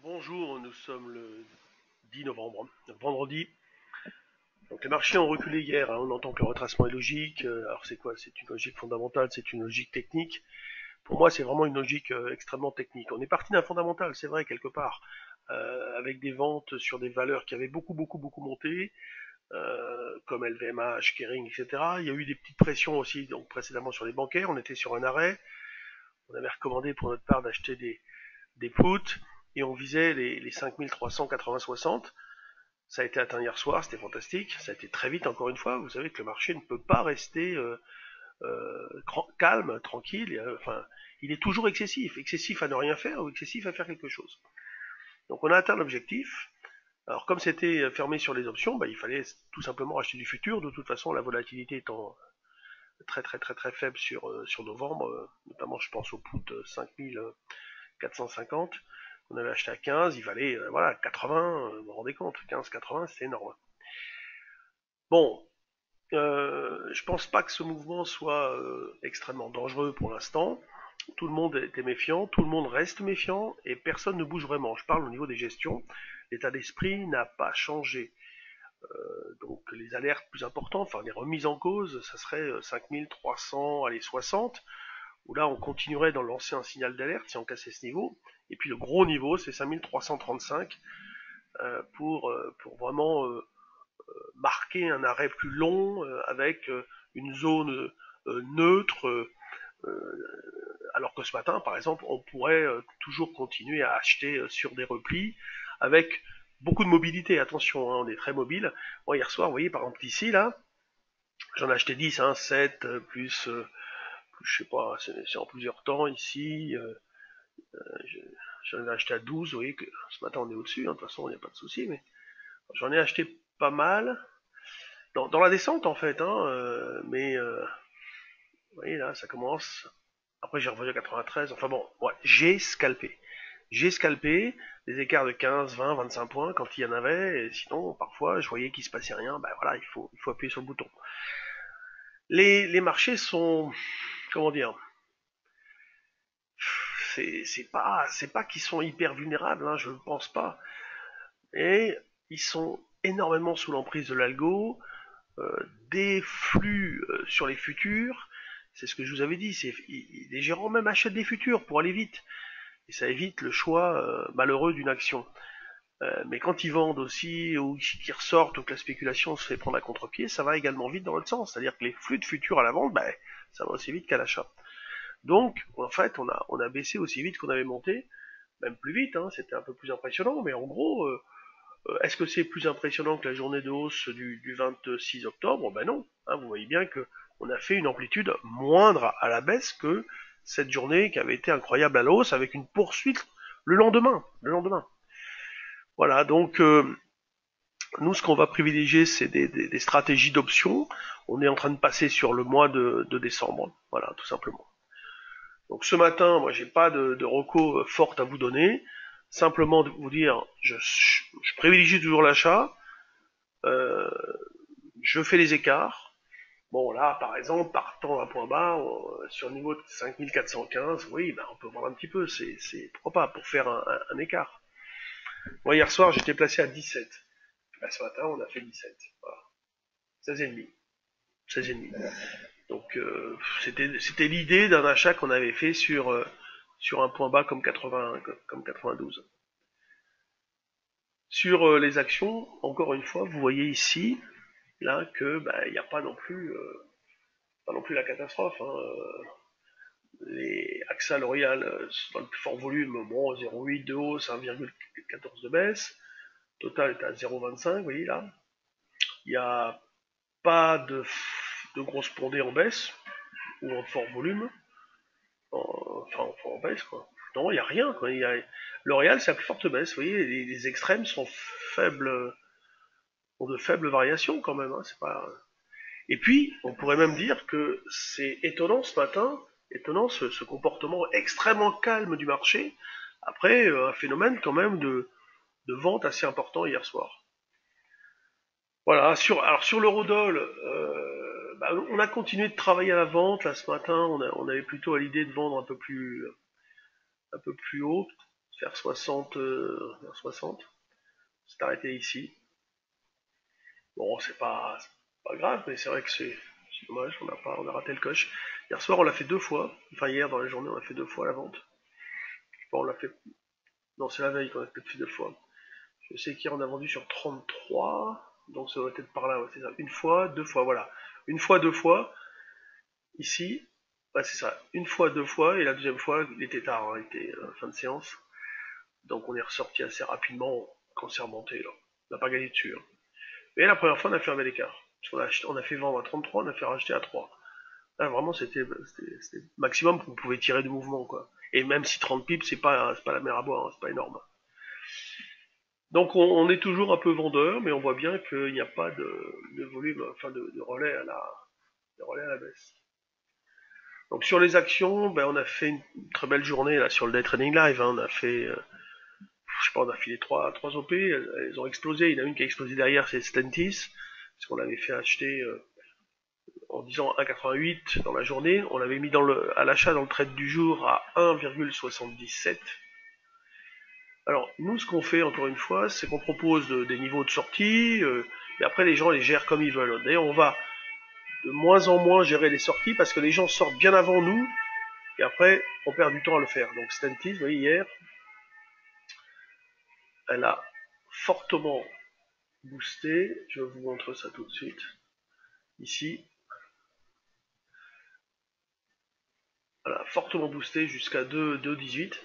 Bonjour, nous sommes le 10 novembre, vendredi. Donc les marchés ont reculé hier, hein. On entend que le retracement est logique. Alors c'est quoi? C'est une logique fondamentale, c'est une logique technique. Pour moi, c'est vraiment une logique extrêmement technique. On est parti d'un fondamental, c'est vrai, quelque part, avec des ventes sur des valeurs qui avaient beaucoup monté, comme LVMH, Kering, etc. Il y a eu des petites pressions aussi, donc précédemment sur les bancaires. On était sur un arrêt. On avait recommandé pour notre part d'acheter des puts et on visait les 5380-60. Ça a été atteint hier soir, c'était fantastique. Ça a été très vite, encore une fois. Vous savez que le marché ne peut pas rester calme, tranquille. Enfin, il est toujours excessif. Excessif à ne rien faire ou excessif à faire quelque chose. Donc on a atteint l'objectif. Alors comme c'était fermé sur les options, il fallait tout simplement acheter du futur. De toute façon, la volatilité étant très faible sur novembre, notamment je pense au put 5450, on avait acheté à 15, il valait voilà 80, vous vous rendez compte, 15-80, c'est énorme. Bon, je pense pas que ce mouvement soit extrêmement dangereux pour l'instant. Tout le monde était méfiant, tout le monde reste méfiant et personne ne bouge vraiment. Je parle au niveau des gestions. L'état d'esprit n'a pas changé. Donc les alertes plus importantes, enfin les remises en cause, ça serait 5300, allez 60, où là on continuerait d'en lancer un signal d'alerte si on cassait ce niveau. Et puis le gros niveau, c'est 5335 pour vraiment marquer un arrêt plus long avec une zone neutre. Alors que ce matin, par exemple, on pourrait toujours continuer à acheter sur des replis avec beaucoup de mobilité. Attention, hein, on est très mobile. Bon, hier soir, vous voyez, par exemple ici, là, j'en ai acheté 10, hein, 7, plus, je sais pas, c'est en plusieurs temps ici. J'en ai acheté à 12, vous voyez que ce matin on est au-dessus, hein, de toute façon il n'y a pas de souci, mais j'en ai acheté pas mal. Dans la descente en fait, hein, mais vous voyez là, ça commence. Après j'ai revendu à 93, enfin bon, ouais, j'ai scalpé. J'ai scalpé des écarts de 15, 20, 25 points quand il y en avait, et sinon parfois je voyais qu'il se passait rien, voilà, il faut appuyer sur le bouton. Les marchés sont, comment dire, c'est pas qu'ils sont hyper vulnérables, hein, je ne pense pas, et ils sont énormément sous l'emprise de l'algo, des flux sur les futurs. C'est ce que je vous avais dit, les gérants même achètent des futurs pour aller vite, et ça évite le choix malheureux d'une action. Mais quand ils vendent aussi, ou qu'ils ressortent, ou que la spéculation se fait prendre à contre-pied, ça va également vite dans l'autre sens. C'est-à-dire que les flux de futurs à la vente, ça va aussi vite qu'à l'achat. Donc, en fait, on a baissé aussi vite qu'on avait monté, même plus vite, hein, c'était un peu plus impressionnant, mais en gros, est-ce que c'est plus impressionnant que la journée de hausse du 26 octobre? Ben non, hein, vous voyez bien que on a fait une amplitude moindre à la baisse que cette journée qui avait été incroyable à la hausse, avec une poursuite le lendemain. Voilà, donc nous, ce qu'on va privilégier, c'est des stratégies d'options. On est en train de passer sur le mois de décembre, voilà, tout simplement. Donc ce matin, moi, j'ai pas de reco forte à vous donner. Simplement de vous dire, je privilégie toujours l'achat. Euh, je fais les écarts. Bon, là, par exemple, partant d'un point bas, sur le niveau de 5415, oui, on peut voir un petit peu, pourquoi pas, pour faire un écart. Moi, hier soir, j'étais placé à 17. Ce matin, on a fait 17. Voilà. 16,5. 16,5. Donc, c'était l'idée d'un achat qu'on avait fait sur un point bas comme 80, comme 92. Sur les actions, encore une fois, vous voyez ici, là, que il n'y a pas non plus la catastrophe. Hein. Les AXA L'Oréal dans le plus fort volume, bon, 0,8 de hausse, 1,14 de baisse. Total est à 0,25, vous voyez là. Il n'y a pas de grosse pondée en baisse, ou en fort volume. Enfin, en baisse, quoi. Non, il n'y a rien, quoi. L'Oréal, c'est la plus forte baisse, vous voyez, les extrêmes sont faibles, ont de faibles variations quand même, hein. C'est pas... Et puis, on pourrait même dire que c'est étonnant ce matin, étonnant ce comportement extrêmement calme du marché, après un phénomène quand même de vente assez important hier soir. Voilà, alors sur l'eurodoll, on a continué de travailler à la vente, là ce matin, on avait plutôt à l'idée de vendre un peu plus haut, faire 60, vers 60. C'est arrêté ici. Bon, c'est pas grave, mais c'est vrai que c'est dommage, on a raté le coche. Hier soir, on l'a fait deux fois. Enfin, hier, dans la journée, on l'a fait deux fois la vente. Bon, on l'a fait. Non, c'est la veille qu'on a peut-être fait deux fois. Je sais qu'hier, on a vendu sur 33. Donc, ça doit être par là, ouais, c'est ça. Une fois, deux fois, voilà. Une fois, deux fois. Ici, ouais, c'est ça. Une fois, deux fois. Et la deuxième fois, il était tard, hein, il était fin de séance. Donc, on est ressorti assez rapidement quand c'est remonté, là. On n'a pas gagné dessus, hein. Et la première fois, on a fait un bel écart. Parce qu'on a fait vendre à 33, on a fait racheter à 3. Là, vraiment, c'était le maximum qu'on pouvait tirer du mouvement, quoi. Et même si 30 pips, c'est pas la mer à boire, hein, c'est pas énorme. Donc, on est toujours un peu vendeur, mais on voit bien qu'il n'y a pas de volume, enfin, de relais de relais à la baisse. Donc, sur les actions, ben, on a fait une très belle journée, là, sur le Day Trading Live, hein. On a fait, je sais pas, on a filé trois OP, elles ont explosé. Il y en a une qui a explosé derrière, c'est Stentis, parce qu'on l'avait fait acheter, en disant 1,88 dans la journée. On l'avait mis à l'achat dans le trade du jour à 1,77. Alors, nous, ce qu'on fait, encore une fois, c'est qu'on propose des niveaux de sortie, et après, les gens les gèrent comme ils veulent. D'ailleurs, on va de moins en moins gérer les sorties, parce que les gens sortent bien avant nous, et après, on perd du temps à le faire. Donc, Stentis, vous voyez, hier, elle a fortement boosté. Je vous montre ça tout de suite. Ici, elle a fortement boosté jusqu'à 2,18.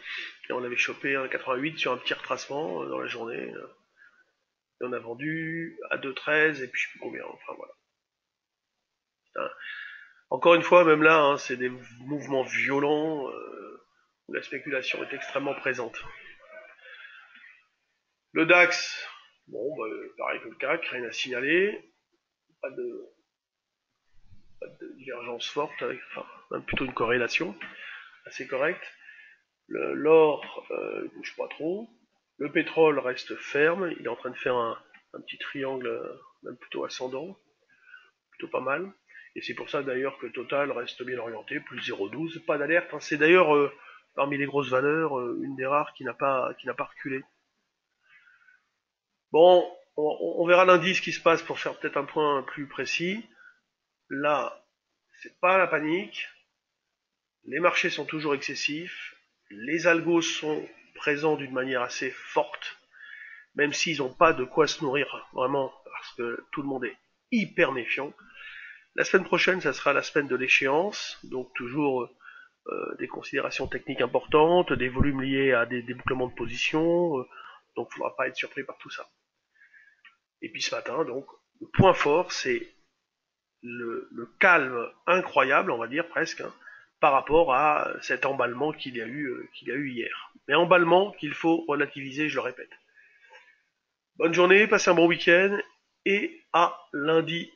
Et on avait chopé un 88 sur un petit retracement dans la journée. Et on a vendu à 2,13 et puis je sais plus combien. Enfin voilà. Encore une fois, même là, hein, c'est des mouvements violents où la spéculation est extrêmement présente. Le DAX, bon, bah, pareil que le CAC, rien à signaler. Pas de, pas de divergence forte, enfin, même plutôt une corrélation assez correcte. L'or bouge pas trop. Le pétrole reste ferme, il est en train de faire un petit triangle, même plutôt ascendant, plutôt pas mal. Et c'est pour ça d'ailleurs que Total reste bien orienté, plus 0,12, pas d'alerte, hein. C'est d'ailleurs parmi les grosses valeurs, une des rares qui n'a pas reculé. Bon, on verra lundi ce qui se passe pour faire peut-être un point plus précis. Là, c'est pas la panique, les marchés sont toujours excessifs, les algos sont présents d'une manière assez forte, même s'ils n'ont pas de quoi se nourrir, vraiment, parce que tout le monde est hyper méfiant. La semaine prochaine, ça sera la semaine de l'échéance, donc toujours des considérations techniques importantes, des volumes liés à des débouclements de position, donc il ne faudra pas être surpris par tout ça. Et puis ce matin, donc, le point fort, c'est le calme incroyable, on va dire presque, hein, par rapport à cet emballement qu'il y a eu hier. Mais emballement qu'il faut relativiser, je le répète. Bonne journée, passez un bon week-end et à lundi.